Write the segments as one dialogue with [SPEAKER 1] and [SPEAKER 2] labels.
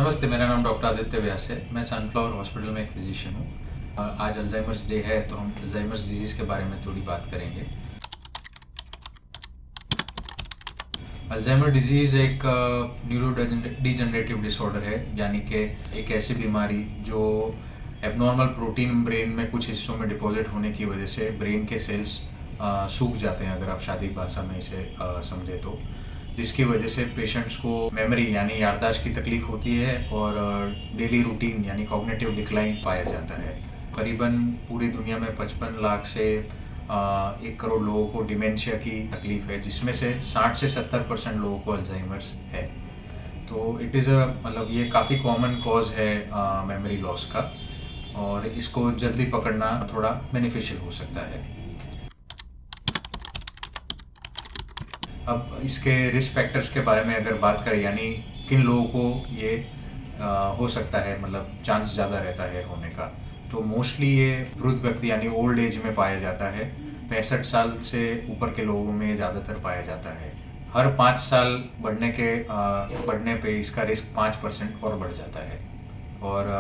[SPEAKER 1] नमस्ते, मेरा नाम डॉक्टर आदित्य व्यास है। मैं सनफ्लावर हॉस्पिटल में एक फिजिशियन हूँ। आज अल्जाइमर्स डे है, तो हम अल्जाइमर्स डिजीज़ के बारे में थोड़ी बात करेंगे। अल्जाइमर डिजीज़ एक न्यूरो डिजनरेटिव डिसऑर्डर है, यानी कि एक ऐसी बीमारी जो एबनॉर्मल प्रोटीन ब्रेन में कुछ हिस्सों में डिपॉजिट होने की वजह से ब्रेन के सेल्स सूख जाते हैं, अगर आप शादी भाषा में इसे समझे तो, जिसकी वजह से पेशेंट्स को मेमोरी यानी याददाश्त की तकलीफ होती है और डेली रूटीन यानी कॉग्निटिव डिक्लाइन पाया जाता है। करीबन पूरी दुनिया में 55 लाख से 1 करोड़ लोगों को डिमेंशिया की तकलीफ है, जिसमें से 60 से 70% लोगों को अल्जाइमर्स है। तो इट इज़ मतलब ये काफ़ी कॉमन कॉज है मेमोरी लॉस का, और इसको जल्दी पकड़ना थोड़ा बेनिफिशियल हो सकता है। अब इसके रिस्क फैक्टर्स के बारे में अगर बात करें, यानी किन लोगों को ये हो सकता है, मतलब चांस ज़्यादा रहता है होने का, तो मोस्टली ये वृद्ध व्यक्ति यानी ओल्ड एज में पाया जाता है। 65 साल से ऊपर के लोगों में ज़्यादातर पाया जाता है। हर 5 साल बढ़ने पे इसका रिस्क 5% और बढ़ जाता है। और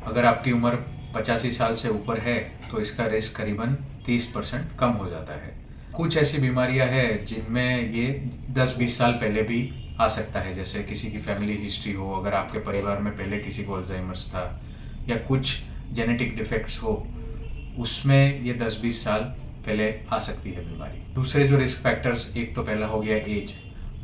[SPEAKER 1] अगर आपकी उम्र 85 साल से ऊपर है तो इसका रिस्क करीबन 30% कम हो जाता है। कुछ ऐसी बीमारियां हैं जिनमें ये 10-20 साल पहले भी आ सकता है, जैसे किसी की फैमिली हिस्ट्री हो, अगर आपके परिवार में पहले किसी को अल्जाइमर्स था, या कुछ जेनेटिक डिफेक्ट्स हो, उसमें ये 10-20 साल पहले आ सकती है बीमारी। दूसरे जो रिस्क फैक्टर्स, एक तो पहला हो गया एज,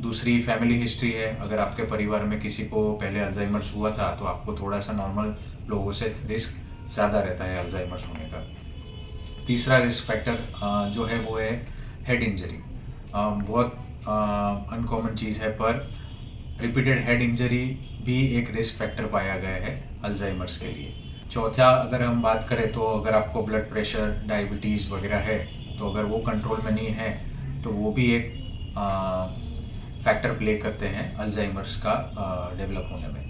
[SPEAKER 1] दूसरी फैमिली हिस्ट्री है। अगर आपके परिवार में किसी को पहले अल्जाइमर्स हुआ था तो आपको थोड़ा सा नॉर्मल लोगों से रिस्क ज़्यादा रहता है अल्जाइमर्स होने का। तीसरा रिस्क फैक्टर जो है वो है हेड इंजरी। बहुत अनकॉमन चीज़ है, पर रिपीटेड हेड इंजरी भी एक रिस्क फैक्टर पाया गया है अल्जाइमर्स के लिए। चौथा, अगर हम बात करें तो अगर आपको ब्लड प्रेशर, डायबिटीज़ वगैरह है, तो अगर वो कंट्रोल में नहीं है तो वो भी एक फैक्टर प्ले करते हैं अल्जाइमर्स का डेवलप होने में।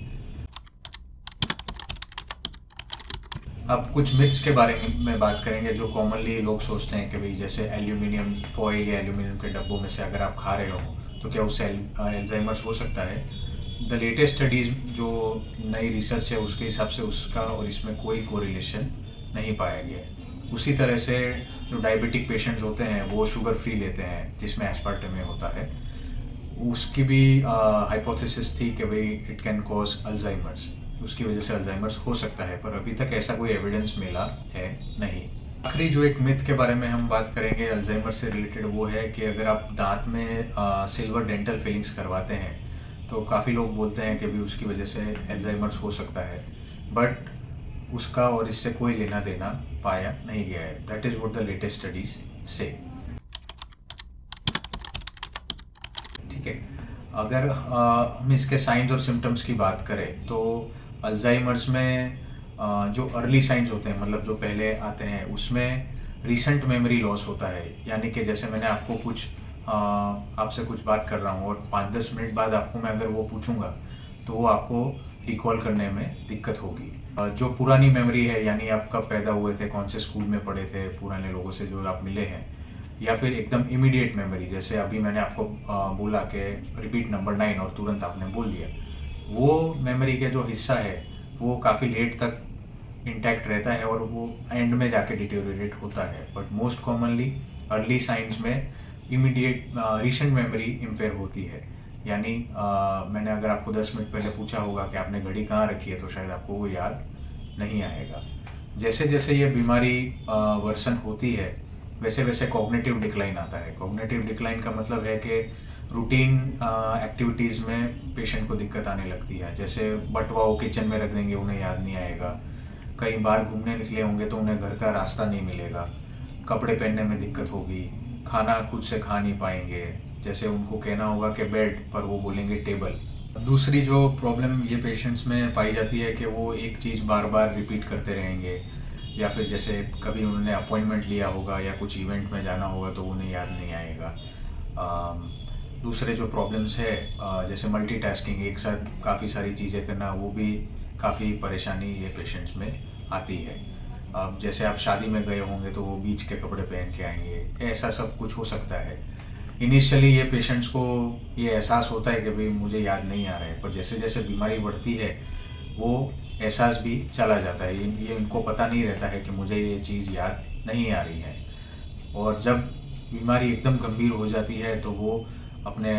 [SPEAKER 1] अब कुछ मिथ्स के बारे में बात करेंगे जो कॉमनली लोग सोचते हैं कि भाई जैसे एल्यूमिनियम फॉइल या एल्यूमिनियम के डब्बों में से अगर आप खा रहे हो तो क्या उससे अल्जाइमर्स हो सकता है। द लेटेस्ट स्टडीज़ जो नई रिसर्च है उसके हिसाब से उसका और इसमें कोई कोरिलेशन नहीं पाया गया है। उसी तरह से जो डायबिटिक पेशेंट्स होते हैं वो शुगर फ्री लेते हैं जिसमें एस्पार्टम होता है, उसकी भी हाइपोथेसिस थी कि भाई इट कैन कॉज अल्जाइमर्स, उसकी वजह से अल्जाइमर्स हो सकता है, पर अभी तक ऐसा कोई एविडेंस मिला है नहीं। आखिरी जो एक मिथ के बारे में हम बात करेंगे अल्जाइमर्स से रिलेटेड, वो है कि अगर आप दांत में सिल्वर डेंटल फिलिंग्स करवाते हैं तो काफ़ी लोग बोलते हैं कि भी उसकी वजह से अल्जाइमर्स हो सकता है, बट उसका और इससे कोई लेना देना पाया नहीं गया है। That is what the latest studies से। ठीक है, अगर हम इसके साइंस और सिम्टम्स की बात करें तो अल्जाइमर्स में जो अर्ली साइंस होते हैं, मतलब जो पहले आते हैं, उसमें रीसेंट मेमोरी लॉस होता है। यानी कि जैसे मैंने आपको कुछ आपसे कुछ बात कर रहा हूँ और 5-10 मिनट बाद आपको मैं अगर वो पूछूंगा तो वो आपको रिकॉल करने में दिक्कत होगी। जो पुरानी मेमोरी है, यानी आप कब पैदा हुए थे, कौन से स्कूल में पढ़े थे, पुराने लोगों से जो आप मिले हैं, या फिर एकदम इमीडिएट मेमोरी, जैसे अभी मैंने आपको बोला कि रिपीट नंबर 9 और तुरंत आपने बोल दिया, वो मेमोरी का जो हिस्सा है वो काफ़ी लेट तक इंटैक्ट रहता है और वो एंड में जाके डिटेरियोरेट होता है। But most commonly early signs में इमीडिएट रिसेंट मेमोरी इम्पेयर होती है। यानी मैंने अगर आपको 10 मिनट पहले पूछा होगा कि आपने घड़ी कहाँ रखी है, तो शायद आपको वो याद नहीं आएगा। जैसे जैसे ये बीमारी वर्सन होती है वैसे वैसे कॉग्निटिव डिक्लाइन आता है। कॉग्निटिव डिक्लाइन का मतलब है कि रूटीन एक्टिविटीज़ में पेशेंट को दिक्कत आने लगती है। जैसे बटुआ वो किचन में रख देंगे, उन्हें याद नहीं आएगा। कहीं बाहर घूमने निकले होंगे तो उन्हें घर का रास्ता नहीं मिलेगा। कपड़े पहनने में दिक्कत होगी। खाना खुद से खा नहीं पाएंगे, जैसे उनको कहना होगा कि बेड, पर वो बोलेंगे टेबल। दूसरी जो प्रॉब्लम ये पेशेंट्स में पाई जाती है कि वो एक चीज़ बार बार रिपीट करते रहेंगे, या फिर जैसे कभी उन्होंने अपॉइंटमेंट लिया होगा या कुछ इवेंट में जाना होगा तो उन्हें याद नहीं आएगा। दूसरे जो प्रॉब्लम्स है जैसे मल्टीटास्किंग, एक साथ काफ़ी सारी चीज़ें करना, वो भी काफ़ी परेशानी ये पेशेंट्स में आती है। अब जैसे आप शादी में गए होंगे तो वो बीच के कपड़े पहन के आएंगे, ऐसा सब कुछ हो सकता है। इनिशियली ये पेशेंट्स को ये एहसास होता है कि भाई मुझे याद नहीं आ रहा है, पर जैसे जैसे बीमारी बढ़ती है वो एहसास भी चला जाता है। ये इनको पता नहीं रहता है कि मुझे ये चीज़ याद नहीं आ रही है। और जब बीमारी एकदम गंभीर हो जाती है तो वो अपने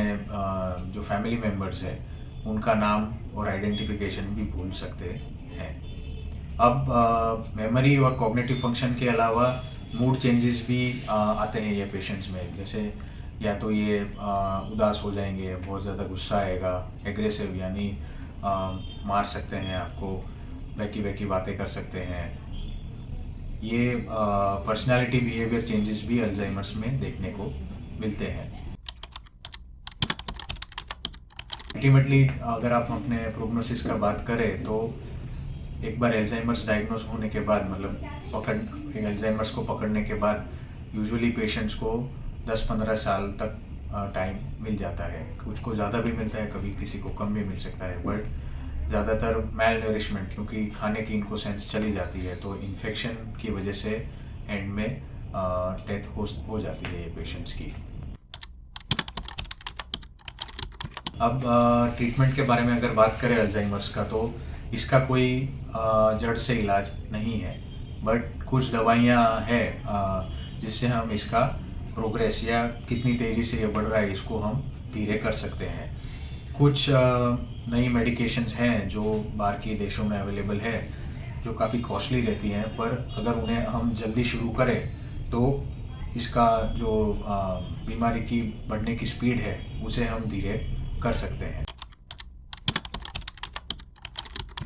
[SPEAKER 1] जो फैमिली मेम्बर्स हैं उनका नाम और आइडेंटिफिकेशन भी भूल सकते हैं। अब मेमोरी और कॉग्निटिव फंक्शन के अलावा मूड चेंजेस भी आते हैं ये पेशेंट्स में। जैसे या तो ये उदास हो जाएंगे, बहुत ज़्यादा गुस्सा आएगा, एग्रेसिव यानी मार सकते हैं आपको, वैकी वैकी बातें कर सकते हैं। ये पर्सनालिटी बिहेवियर चेंजेस भी अल्जाइमर्स में देखने को मिलते हैं। अल्टीमेटली अगर आप अपने प्रोग्नोसिस का बात करें तो एक बार अल्जाइमर्स डायग्नोस होने के बाद, मतलब अल्जाइमर्स को पकड़ने के बाद यूजुअली पेशेंट्स को 10-15 साल तक टाइम मिल जाता है। कुछ को ज़्यादा भी मिलता है, कभी किसी को कम भी मिल सकता है, बट ज़्यादातर मेल नरिशमेंट, क्योंकि खाने की इनको सेंस चली जाती है तो इन्फेक्शन की वजह से एंड में डेथ हो जाती है ये पेशेंट्स की। अब ट्रीटमेंट के बारे में अगर बात करें अल्जाइमर्स का, तो इसका कोई जड़ से इलाज नहीं है, बट कुछ दवाइयाँ हैं जिससे हम इसका प्रोग्रेस या कितनी तेज़ी से ये बढ़ रहा है इसको हम धीरे कर सकते हैं। कुछ नई मेडिकेशंस हैं जो बाहर के देशों में अवेलेबल है, जो काफ़ी कॉस्टली रहती हैं, पर अगर उन्हें हम जल्दी शुरू करें तो इसका जो बीमारी की बढ़ने की स्पीड है उसे हम धीरे कर सकते हैं।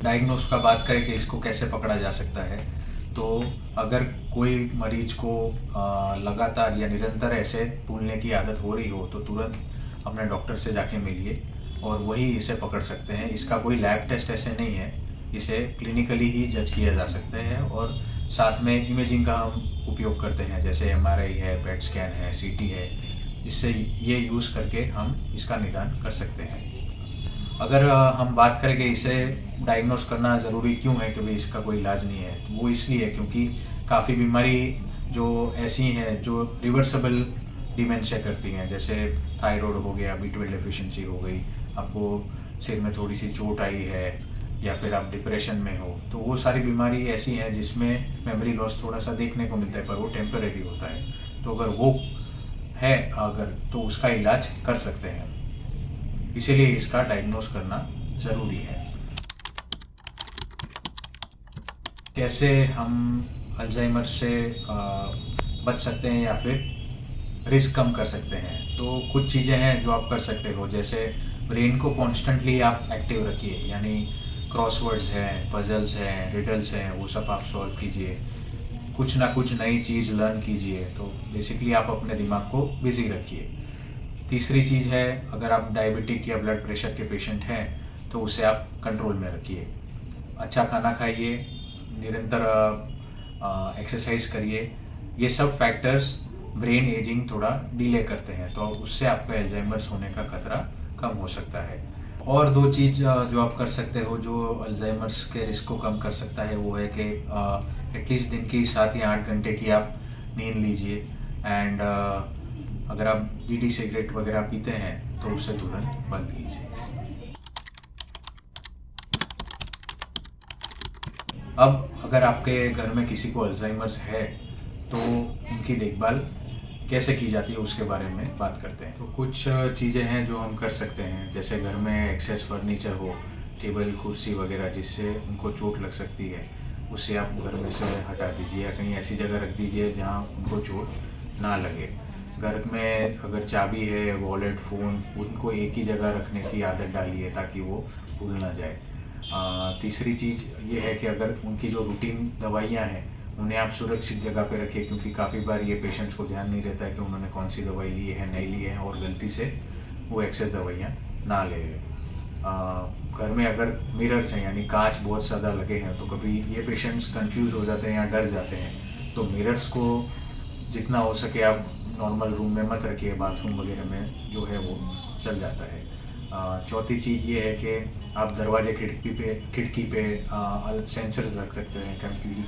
[SPEAKER 1] डायग्नोस का बात करें कि इसको कैसे पकड़ा जा सकता है, तो अगर कोई मरीज को लगातार या निरंतर ऐसे भूलने की आदत हो रही हो तो तुरंत अपने डॉक्टर से जाके मिलिए और वही इसे पकड़ सकते हैं। इसका कोई लैब टेस्ट ऐसे नहीं है, इसे क्लिनिकली ही जज किया जा सकता है और साथ में इमेजिंग का हम उपयोग करते हैं, जैसे MRI है, पेट स्कैन है, CT है। इससे ये यूज़ करके हम इसका निदान कर सकते हैं। अगर हम बात करें कि इसे डायग्नोस करना ज़रूरी क्यों है कि भाई इसका कोई इलाज नहीं है, तो वो इसलिए क्योंकि काफ़ी बीमारी जो ऐसी हैं जो रिवर्सिबल डिमेंशिया करती हैं, जैसे थायराइड हो गया, B12 डेफिशिएंसी हो गई, आपको सिर में थोड़ी सी चोट आई है या फिर आप डिप्रेशन में हो, तो वो सारी बीमारी ऐसी हैं जिसमें मेमोरी लॉस थोड़ा सा देखने को मिलता है, पर वो टेम्परेरी होता है। तो अगर वो है तो उसका इलाज कर सकते हैं, इसीलिए इसका डायग्नोस करना ज़रूरी है। कैसे हम अल्जाइमर से बच सकते हैं या फिर रिस्क कम कर सकते हैं, तो कुछ चीज़ें हैं जो आप कर सकते हो। जैसे ब्रेन को कॉन्स्टेंटली आप एक्टिव रखिए, यानी क्रॉसवर्ड्स हैं, पजल्स हैं, रिडल्स हैं, वो सब आप सॉल्व कीजिए, कुछ ना कुछ नई चीज़ लर्न कीजिए। तो बेसिकली आप अपने दिमाग को बिज़ी रखिए। तीसरी चीज़ है, अगर आप डायबिटिक या ब्लड प्रेशर के पेशेंट हैं तो उसे आप कंट्रोल में रखिए। अच्छा खाना खाइए, निरंतर एक्सरसाइज करिए। ये सब फैक्टर्स ब्रेन एजिंग थोड़ा डिले करते हैं, तो उससे आपका अल्जाइमर्स होने का खतरा कम हो सकता है। और दो चीज़ जो आप कर सकते हो जो अल्जाइमर्स के रिस्क को कम कर सकता है, वो है कि एटलीस्ट दिन की 7 या 8 घंटे की आप नींद लीजिए। एंड अगर आप बीड़ी सिगरेट वगैरह पीते हैं तो उसे तुरंत बंद कीजिए। अब अगर आपके घर में किसी को अल्जाइमर्स है तो उनकी देखभाल कैसे की जाती है उसके बारे में बात करते हैं। तो कुछ चीज़ें हैं जो हम कर सकते हैं, जैसे घर में एक्सेस फर्नीचर हो, टेबल कुर्सी वगैरह जिससे उनको चोट लग सकती है, उसे आप घर में से हटा दीजिए या कहीं ऐसी जगह रख दीजिए जहाँ उनको चोट ना लगे। घर में अगर चाबी है, वॉलेट, फ़ोन, उनको एक ही जगह रखने की आदत डालिए ताकि वो भूल ना जाए। तीसरी चीज़ ये है कि अगर उनकी जो रूटीन दवाइयाँ हैं उन्हें आप सुरक्षित जगह पे रखिए, क्योंकि काफ़ी बार ये पेशेंट्स को ध्यान नहीं रहता है कि उन्होंने कौन सी दवाई ली है, नहीं ली है, और गलती से वो एक्सेस दवाइयाँ ना ले लें। घर में अगर मिरर्स हैं यानी कांच बहुत ज़्यादा लगे हैं तो कभी ये पेशेंट्स कंफ्यूज हो जाते हैं या डर जाते हैं, तो मिरर्स को जितना हो सके आप नॉर्मल रूम में मत रखिए, बाथरूम वगैरह में जो है वो चल जाता है। चौथी चीज़ ये है कि आप दरवाजे खिड़की पे सेंसर्स रख सकते हैं, क्योंकि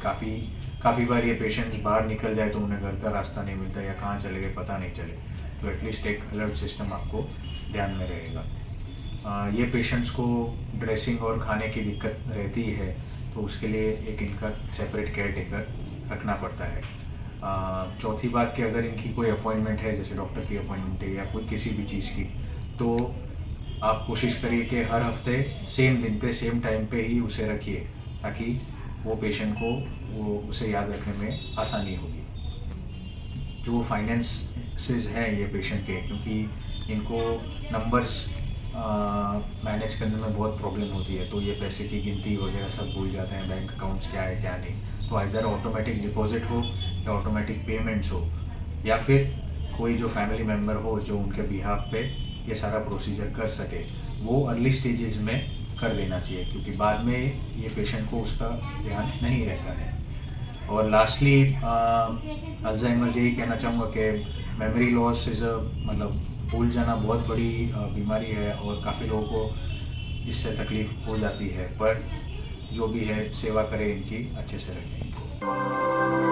[SPEAKER 1] काफ़ी बार ये पेशेंट्स बाहर निकल जाए तो उन्हें घर का रास्ता नहीं मिलता या कहाँ चले गए पता नहीं चले, तो एटलीस्ट एक अलर्ट सिस्टम आपको ध्यान में रहेगा। ये पेशेंट्स को ड्रेसिंग और खाने की दिक्कत रहती है, तो उसके लिए एक इनका सेपरेट केयर टेकर रखना पड़ता है। चौथी बात कि अगर इनकी कोई अपॉइंटमेंट है, जैसे डॉक्टर की अपॉइंटमेंट है या कोई किसी भी चीज़ की, तो आप कोशिश करिए कि हर हफ्ते सेम दिन पे सेम टाइम पे ही उसे रखिए, ताकि वो पेशेंट को उसे याद रखने में आसानी होगी। जो फाइनेंसेस हैं ये पेशेंट के, क्योंकि इनको नंबर्स मैनेज करने में बहुत प्रॉब्लम होती है, तो ये पैसे की गिनती वगैरह सब भूल जाते हैं, बैंक अकाउंट्स क्या है क्या नहीं। तो इधर ऑटोमेटिक डिपॉजिट हो या ऑटोमेटिक पेमेंट्स हो, या फिर कोई जो फैमिली मेम्बर हो जो उनके बिहाफ पे ये सारा प्रोसीजर कर सके, वो अर्ली स्टेजेस में कर देना चाहिए, क्योंकि बाद में ये पेशेंट को उसका ध्यान नहीं रहता है। और लास्टली अल्जाइमर यही कहना चाहूँगा कि मेमोरी लॉस इज़ मतलब भूल जाना बहुत बड़ी बीमारी है, और काफ़ी लोगों को इससे तकलीफ़ हो जाती है, पर जो भी है सेवा करें इनकी, अच्छे से रखें।